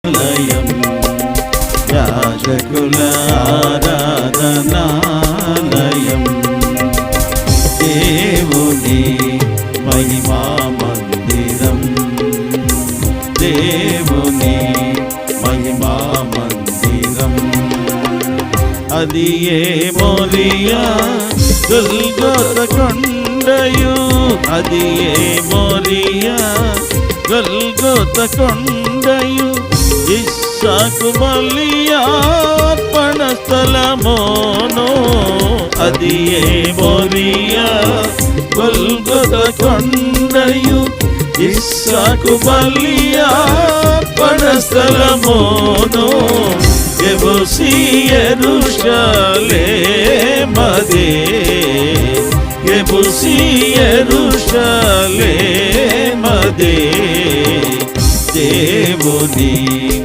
ఆలయం యాజకుల ఆరాధనాలయం దేవుని మహిమా మందిరం దేవుని మహిమా మందిరం అది ఏ మోరియా గొల్గొత కొండయు అది ఏ మోరియా గొల్గొత కొండయు ఇస్సాకు బలియార్పణ స్థలమోను అది ఏ మోరియా గొల్గొత కొండయు ఇస్సాకు బలియార్పణ స్థలమోను యెబూసీ యెరూషలేమదే యెబూసీ యెరూషలేమదే దేవుని